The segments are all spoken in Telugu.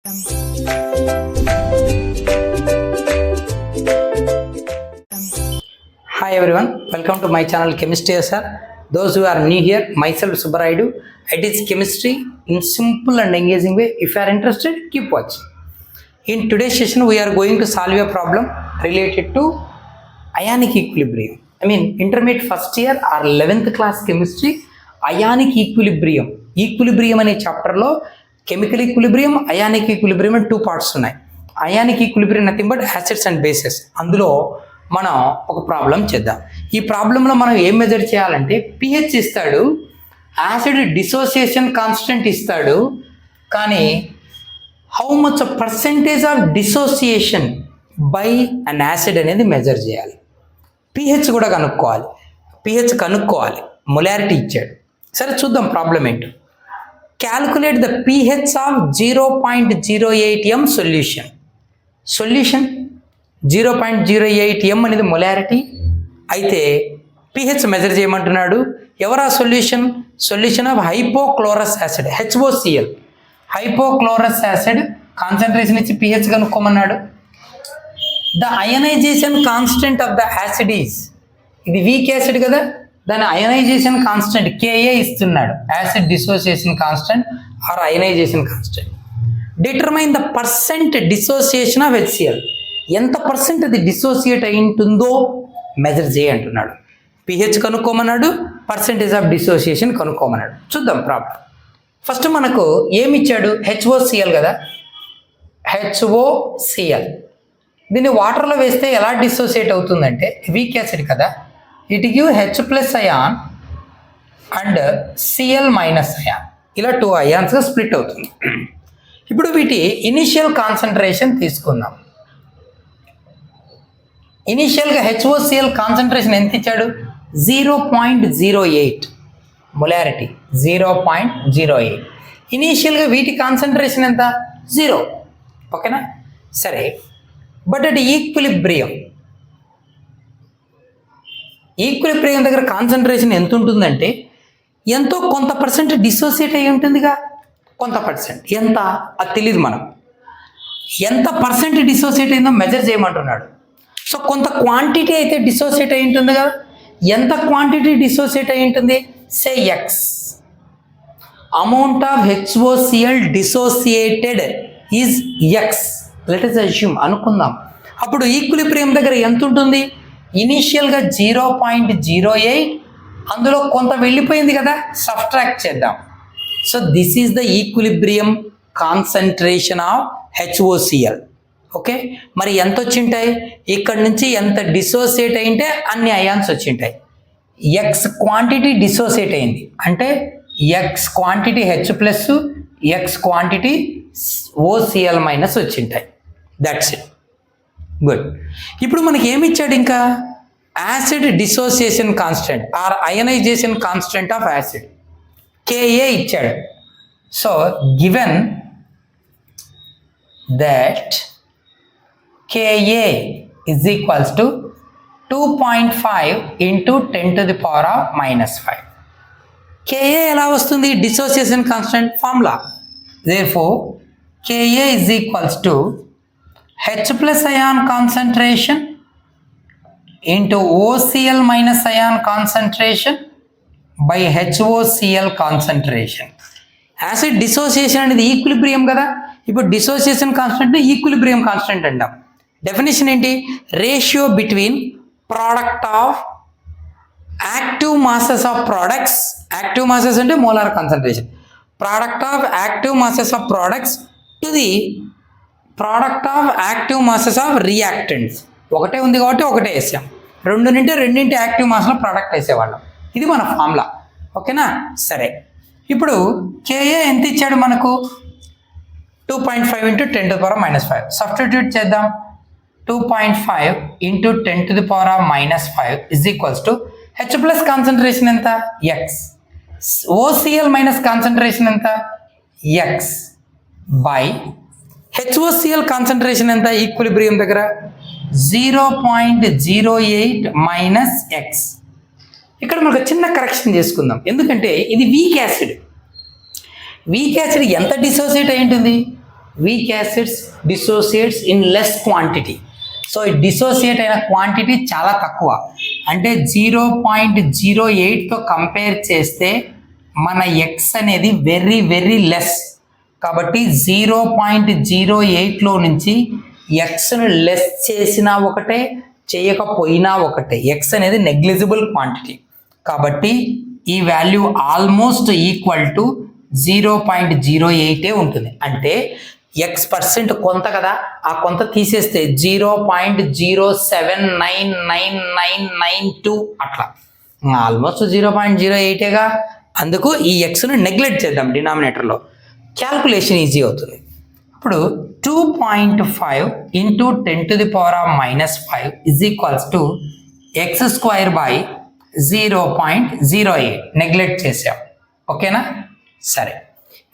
Hi everyone, welcome to my channel Chemistry SR. Those who are new here, myself Subbaraidu. I teach chemistry in simple and engaging way. If you are interested, keep watching. In today's session, we are going to solve a problem related to ionic equilibrium. Intermediate first year or 11th class chemistry, ionic equilibrium. Equilibrium అనే చాప్టర్లో కెమికల్ ఈక్విలిబ్రియం, అయానిక్ ఈక్విలిబ్రియం అని 2 parts ఉన్నాయి. Ionic equilibrium nothing but acids and bases. అందులో మనం ఒక ప్రాబ్లం చేద్దాం. ఈ ప్రాబ్లంలో మనం ఏం మెజర్ చేయాలంటే pH ఇస్తాడు, యాసిడ్ డిసోసియేషన్ కాన్స్టెంట్ ఇస్తాడు, కానీ how much percentage of dissociation by an acid అనేది మెజర్ చేయాలి. pH కూడా కనుక్కోవాలి. pH కనుక్కోవాలి, మొలారిటీ ఇచ్చాడు. సరే చూద్దాం ప్రాబ్లం ఏంటో. Calculate the pH of 0.08 m solution. 0.08 m అనేది మొలారిటీ అయితే pH మెజర్ చేయమంటున్నాడు. ఎవరా solution? Solution of hypochlorous acid, HOCl. Hypochlorous acid concentration ఇచ్చి pH కనుక్కోమన్నాడు. The ionisation constant of the acid is, ఇది వీక్ యాసిడ్ కదా, దాని అయనైజేషన్ కాన్స్టెంట్ Ka ఇస్తున్నాడు. Acid dissociation constant or ionisation constant. Determine the percent dissociation of HCl. ఎంత పర్సెంట్ అది డిసోసియేట్ అయి ఉంటుందో మెజర్ చేయంటున్నాడు. pH కనుక్కోమన్నాడు, పర్సెంటేజ్ ఆఫ్ డిసోసియేషన్ కనుక్కోమన్నాడు. చూద్దాం ప్రాబ్లం. ఫస్ట్ మనకు ఏమి ఇచ్చాడు? HOCl కదా, HOCl. దీన్ని వాటర్లో వేస్తే ఎలా డిసోసియేట్ అవుతుందంటే, వీక్ యాసిడ్ కదా, it give H plus ion and Cl minus ion, ఇలా 2 అయాన్స్గా స్ప్లిట్ అవుతుంది. ఇప్పుడు వీటి ఇనిషియల్ కాన్సన్ట్రేషన్ తీసుకుందాం. ఇనిషియల్గా HOCl కాన్సన్ట్రేషన్ ఎంత ఇచ్చాడు? 0.08 మొలారిటీ, 0.08. ఇనీషియల్గా వీటి కాన్సన్ట్రేషన్ ఎంత? 0. ఓకేనా? సరే, బట్ అట్ ఈక్విలిబ్రియం దగ్గర కాన్సన్ట్రేషన్ ఎంత ఉంటుందంటే, ఎంతో కొంత పర్సెంట్ డిసోసియేట్ అయి ఉంటుందిగా, కొంత పర్సెంట్. ఎంత అది తెలియదు మనం. ఎంత పర్సెంట్ డిసోసియేట్ అయిందో మెజర్ చేయమంటున్నాడు. సో కొంత క్వాంటిటీ అయితే డిసోసియేట్ అయి ఉంటుంది కదా, ఎంత క్వాంటిటీ డిసోసియేట్ అయి ఉంటుంది? సే X. Amount of HOCl dissociated is X. Let us assume, అనుకుందాం. అప్పుడు ఈక్విలిబ్రియం దగ్గర ఎంత ఉంటుంది? ఇనీషియల్గా 0.08, అందులో కొంత వెళ్ళిపోయింది కదా, సబ్ట్రాక్ట్ చేద్దాం. So this is the equilibrium concentration of HOCl. Okay, మరి ఎంత వచ్చింటాయి? ఇక్కడ నుంచి ఎంత డిసోసియేట్ అయింటే అన్ని అయాన్స్ వచ్చింటాయి. X క్వాంటిటీ డిసోసియేట్ అయింది అంటే X quantity H plus, X quantity OCl minus వచ్చింటాయి. That's it. గుడ్. ఇప్పుడు మనకి ఏమి ఇచ్చాడు? ఇంకా acid dissociation constant or ionisation constant of acid Ka ఇచ్చాడు. So given that Ka is equals to 2.5 into 10 to the power of minus 5. Ka ఎలా వస్తుంది? Dissociation constant formula. Therefore, Ka is equals to H plus ion concentration into OCl minus ion concentration by HOCl concentration. Acid dissociation అనేది ఈక్విలిబ్రియం కదా, ఇప్పుడు డిసోసియేషన్ కాన్స్టెంట్ ఈక్విలిబ్రియం కాన్స్టెంట్ అంటాం. డెఫినేషన్ ఏంటి? Ratio between product of active masses of products, active masses అంటే molar concentration, product of active masses of products to the product of active masses of reactants. ఒకటే ఉంది కాబట్టి ఒకటే వేసాం, రెండింటి యాక్టివ్ మాస్లో ప్రోడక్ట్ వేసేవాళ్ళం. ఇది మన ఫార్ములా. ఓకేనా? సరే, ఇప్పుడు Ka ఎంత ఇచ్చాడు మనకు? 2.5 into 10 to the power of minus 5. Substitute చేద్దాం. 2.5 into 10 to the power of minus 5 is equals to H plus concentration ఎంత? X. OCl మైనస్ కాన్సన్ట్రేషన్ ఎంత? X బై HOCl కాన్సన్ట్రేషన్ ఎంత ఈక్విలిబ్రియం దగ్గర? 0.08 మైనస్ X. ఇక్కడ మనకు చిన్న కరెక్షన్ చేసుకుందాం, ఎందుకంటే ఇది వీక్ యాసిడ్. వీక్ యాసిడ్ ఎంత డిసోసియేట్ అయి ఉంటుంది? Weak acids dissociates in less quantity. So ఈ డిసోసియేట్ అయిన క్వాంటిటీ చాలా తక్కువ, అంటే 0.08తో కంపేర్ చేస్తే మన ఎక్స్ అనేది వెరీ వెరీ లెస్. కాబట్టి 0.08లో నుంచి ఎక్స్ను లెస్ చేసినా ఒకటే, చేయకపోయినా ఒకటే. ఎక్స్ అనేది నెగ్లిజిబుల్ క్వాంటిటీ, కాబట్టి ఈ వాల్యూ ఆల్మోస్ట్ ఈక్వల్ టు 0.08 ఉంటుంది. అంటే X% కొంత కదా, ఆ కొంత తీసేస్తే 0.07999992 అట్లా, ఆల్మోస్ట్ 0.08గా. అందుకు ఈ ఎక్స్ను నెగ్లెక్ట్ చేద్దాం డినామినేటర్లో, క్యాల్కులేషన్ ఈజీ అవుతుంది. ఇప్పుడు 2.5 into 10⁻⁻5 is equals to x² by 0.08 neglect చేసాం. ఓకేనా? సరే,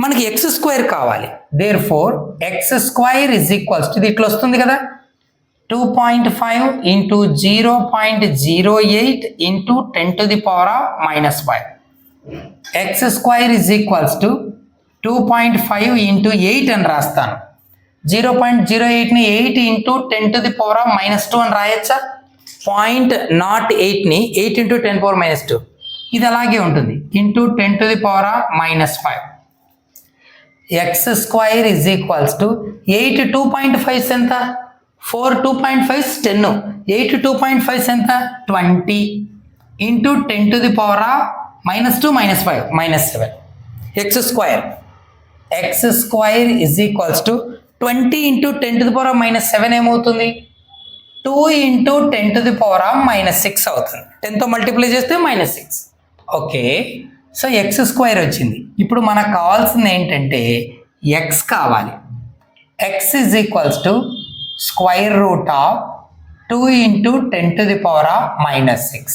మనకి x² కావాలి. Therefore x² is equals to, ఇది ఇట్లా వస్తుంది కదా, 2.5 into 0.08 into 10⁻⁻5. x² is equals to 2.5 into 8 అని రాస్తాను. 0.08ని 8 ఇంటూ 10⁻⁻2 అని రాయచ్చా? 0.08ని 8 ఇంటూ 10⁻², ఇది అలాగే ఉంటుంది, into 10⁻⁻5. x² is equals to 8 2.5 ఎంత? 4 2.5 10, 8 2.5 ఎంత? 20 into 10⁻⁻2 -5 -7. x² is equals to 20 into 10⁻⁻7 ఏమవుతుంది? 2 ఇంటూ 10⁻⁻6 అవుతుంది. 10తో మల్టిప్లై చేస్తే -6. ఓకే, సో x² వచ్చింది. ఇప్పుడు మనకు కావాల్సింది ఏంటంటే x కావాలి. x is equals to √2 into 10⁻⁻6.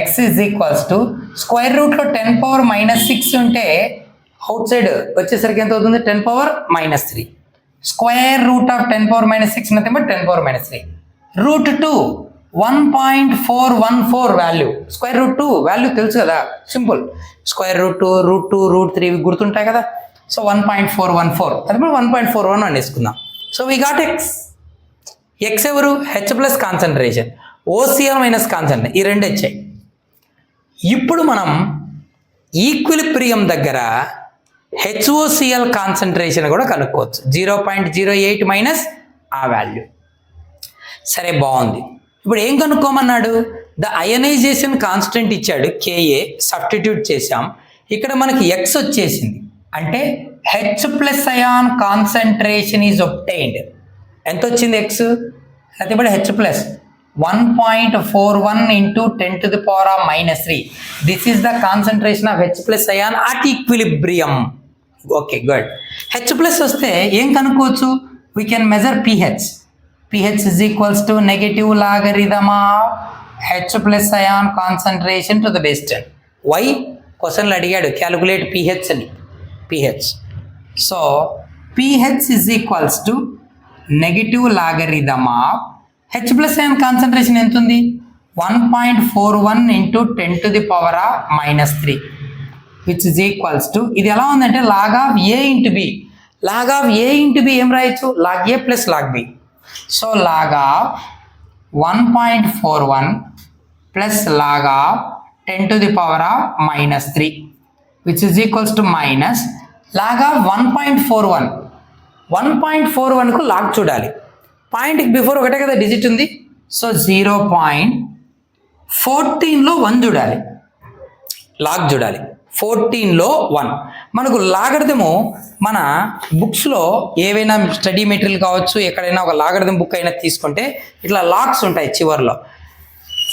x is equals to square రూట్లో 10⁻⁻6 ఉంటే అవుట్ సైడ్ వచ్చేసరికి ఎంత అవుతుంది? 10⁻⁻3. Square root of 10⁻⁻6 nothing but 10⁻⁻3. √2 1.414 value. √2 value తెలుసు కదా, సింపుల్. √2 √2 √3 గుర్తుంటాయి కదా. సో 1.414, అది మనం 1.41 అనేసుకుందాం. So we got x. X ఎవరు? H plus concentration, OCl minus concentration, ఈ రెండు వచ్చాయి. ఇప్పుడు మనం ఈక్విలిబ్రియం దగ్గర HOCl కాన్సన్ట్రేషన్ కూడా కనుక్కోవచ్చు. 0.08 మైనస్ ఆ వాల్యూ. సరే, బాగుంది. ఇప్పుడు ఏం కనుక్కోమన్నాడు? ద అయనైజేషన్ కాన్స్టెంట్ ఇచ్చాడు, KA, సబ్స్టిట్యూట్ చేసాం. ఇక్కడ మనకి ఎక్స్ వచ్చేసింది, అంటే H plus ion concentration is obtained. ఎంత వచ్చింది ఎక్స్? అయితే ఇప్పుడు H plus 1.41 into 10⁻⁻3. This is the concentration of H plus ion at equilibrium. Okay, good. H plus వస్తే ఏం కనుక్కోవచ్చు? We can measure pH. pH is equals to negative logarithm of H plus ion concentration to the base 10. Why? క్వశ్చన్లు అడిగాడు, క్యాలిక్యులేట్ pH అని. pH. So pH is equals to negative logarithm of H plus ion concentration ఎంత ఉంది? 1.41 into 10⁻⁻3 which is equals to, ఇది ఎలా ఉందంటే log of A into B. log of A into B ఏం రాయొచ్చు? log A plus log B. So log of 1.41 plus log of 10⁻⁻3 which is equals to minus log of 1.41. 1.41కు log చూడాలి, పాయింట్కి బిఫోర్ ఒకటే కదా డిజిట్ ఉంది. సో 0.14లో 1 చూడాలి, లాగ్ చూడాలి. 14లో 1 మనకు లాగరిథము మన బుక్స్లో ఏవైనా స్టడీ మెటీరియల్ కావచ్చు, ఎక్కడైనా ఒక లాగరిథం బుక్ అయినా తీసుకుంటే ఇట్లా లాగ్స్ ఉంటాయి చివర్లో.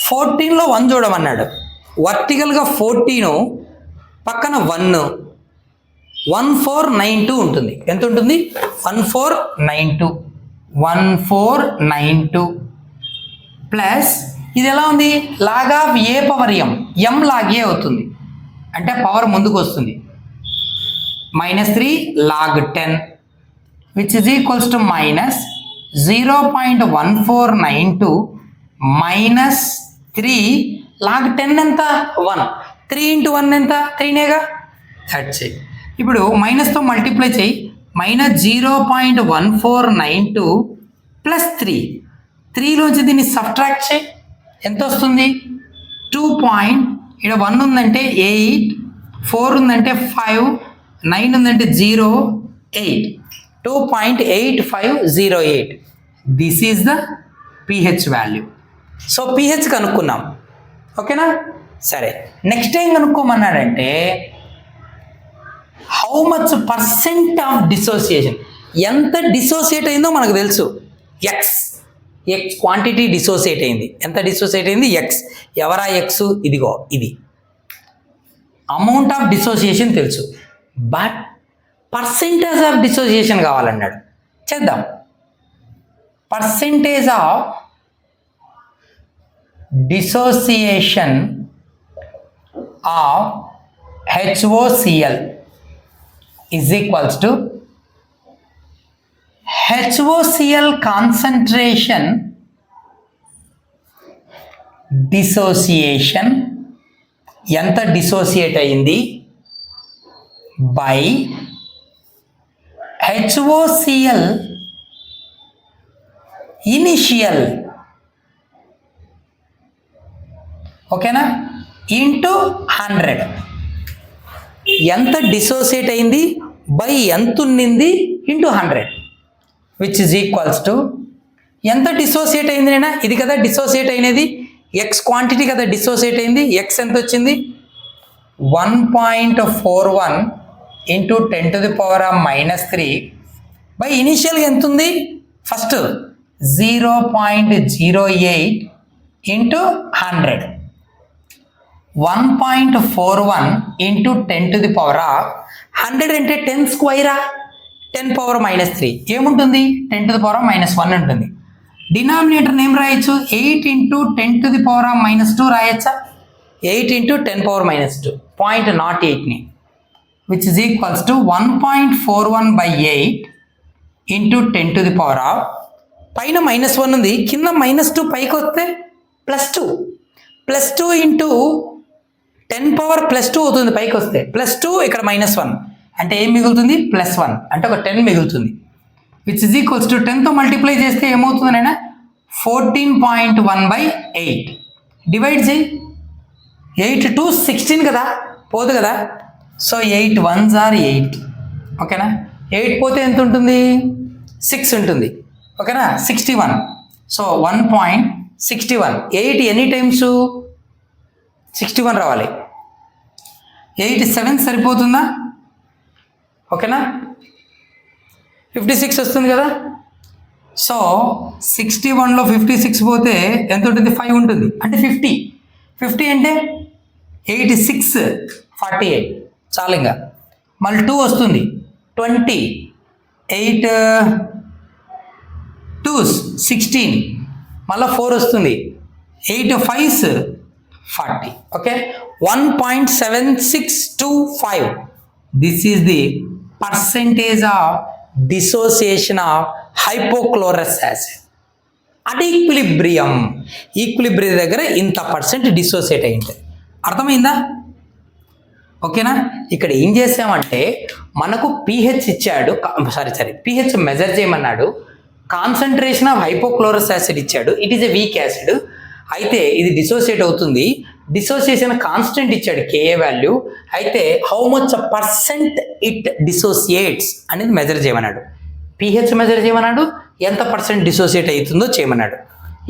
14లో 1 చూడమన్నాడు. వర్టికల్గా 14 పక్కన 1 1492 ఉంటుంది. ఎంత ఉంటుంది? 1492 ప్లస్ ఇది ఎలా ఉంది? Log of a power m, m log a అవుతుంది, అంటే పవర్ ముందుకు వస్తుంది. -3 log 10 which is equals to minus 0.1492 minus 3 log 10 ఎంత? 1. 3 into 1 ఎంత? 3నేగా. That's it. ఇప్పుడు మైనస్తో మల్టిప్లై చేయి. -0.1492 ప్లస్ 3లోంచి దీన్ని సబ్ట్రాక్ట్ చేయి, ఎంత వస్తుంది? 2 ఇక్కడ 1 ఉందంటే 8, 4 ఉందంటే 5, 9 ఉందంటే 0, 8, 2.8508. This is the pH value. So pH కనుక్కున్నాం, ఓకేనా? సరే, నెక్స్ట్ ఏం కనుక్కోమన్నాడంటే how much percent of dissociation, ఎంత డిసోసియేట్ అయిందో మనకు తెలుసు. ఎక్స్ క్వాంటిటీ డిసోసియేట్ అయింది. ఎంత డిసోసియేట్ అయింది? ఎక్స్. ఎవరా ఎక్స్? ఇదిగో ఇది. అమౌంట్ ఆఫ్ డిసోసియేషన్ తెలుసు, బట్ పర్సెంటేజ్ ఆఫ్ డిసోసియేషన్ కావాలన్నాడు. చేద్దాం. Percentage of dissociation of HOCl is equals to HOCl concentration dissociation, ఎంత డిసోసియేట్ అయింది, బై HOCl ఇనిషియల్, ఓకేనా, ఇంటూ 100. ఎంత డిసోసియేట్ అయింది బై ఎంత ఉన్నింది into 100, which is equals to ఎంత డిసోసియేట్ అయింది నేనా, ఇది కదా డిసోసియేట్ అయినది, ఎక్స్ క్వాంటిటీ కదా డిసోసియేట్ అయింది. ఎక్స్ ఎంత వచ్చింది? 1.41 ఇంటూ 10⁻³ బై ఇనిషియల్గా ఎంత ఉంది? First 0.08 into 100. 1.41 ఇంటూ 10⁻100 అంటే 10 స్క్వైరా, 10⁻³ ఏముంటుంది? 10⁻⁻1 ఉంటుంది. డినామినేటర్ ఏం రాయొచ్చు? 8 ఇంటూ 10⁻⁻2 రాయొచ్చా? 8 ఇంటూ 10⁻², 0.08ని, which is equals to 1.41/8 into 10⁻, పైన -1 ఉంది, కింద -2 పైకి వస్తే +2, +2 ఇంటూ 10⁻+2 అవుతుంది పైకి వస్తే, +2 ఇక్కడ -1 అంటే ఏం మిగులుతుంది? +1 అంటే ఒక 10 మిగులుతుంది, విచ్ ఇస్ ఈక్వల్స్ టు 10తో మల్టిప్లై చేస్తే ఏమవుతుంది నైనా? 14.1/8. డివైడ్ చేయి, 8 to 16 కదా, పోదు కదా. సో 8 1s are 8, ఓకేనా. 8 పోతే ఎంత ఉంటుంది? 6 ఉంటుంది, ఓకేనా. 61. సో 1.61. 8 ఎన్ని టైమ్స్? 61 రావాలి. 8 7 సరిపోతుందా? ఓకేనా. 56 వస్తుంది కదా. సో 61లో 56 పోతే ఎంత ఉంటుంది? 5 ఉంటుంది, అంటే 50. 50 అంటే 8 6 48 చాలు. ఇంకా మళ్ళీ 2 వస్తుంది, 20, 8 2s 16, మళ్ళీ 4 వస్తుంది, 8 5s 40, okay. 1.7625. This is the percentage of dissociation of hypochlorous acid at equilibrium. Equilibrium దగ్గర ఇంత % డిసోసియేట్ అయి ఉంటుంది. అర్థమైందా? ఓకేనా. ఇక్కడ ఏం చేసామంటే మనకు pH ఇచ్చాడు, pH మెజర్ చేయమన్నాడు. కాన్సన్ట్రేషన్ ఆఫ్ హైపోక్లోరస్ యాసిడ్ ఇచ్చాడు. It is a weak acid, అయితే ఇది డిసోసియేట్ అవుతుంది. డిసోసియేషన్ కాన్స్టెంట్ ఇచ్చాడు, Ka వాల్యూ. అయితే హౌ మచ్ % ఇట్ డిసోసియేట్స్ అనేది మెజర్ చేయమన్నాడు. pH మెజర్ చేయమన్నాడు, ఎంత % డిసోసియేట్ అవుతుందో చేయమన్నాడు.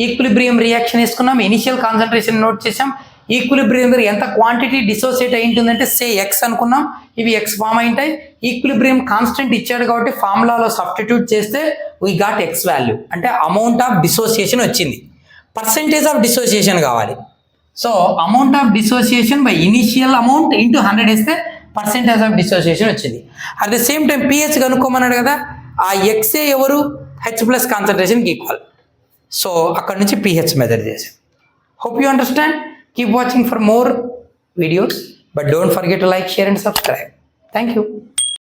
ఈక్విలిబ్రియం రియాక్షన్ వేసుకున్నాం, ఇనిషియల్ కాన్సన్ట్రేషన్ నోట్ చేసాం. ఈక్విలిబ్రియం దగ్గర ఎంత క్వాంటిటీ డిసోసియేట్ అయి ఉంటుందంటే సే ఎక్స్ అనుకున్నాం, ఇవి ఎక్స్ ఫామ్ అయింటాయి. ఈక్విలిబ్రియం కాన్స్టెంట్ ఇచ్చాడు కాబట్టి ఫార్ములాలో సబ్స్టిట్యూట్ చేస్తే వీ గాట్ ఎక్స్ వాల్యూ, అంటే అమౌంట్ ఆఫ్ డిసోసియేషన్ వచ్చింది. పర్సెంటేజ్ ఆఫ్ డిసోసియేషన్ కావాలి. So amount of dissociation by initial amount into 100 వేస్తే పర్సెంటేజ్ ఆఫ్ డిసోసియేషన్ వచ్చింది. At the same time pH కనుక్కోమన్నాడు కదా, ఆ ఎక్సే ఎవరు? H+ కాన్సన్ట్రేషన్కి equal. సో అక్కడ నుంచి pH మెజర్ చేసాం. Hope you understand. Keep watching for more videos, but don't forget to like, share and subscribe. Thank you.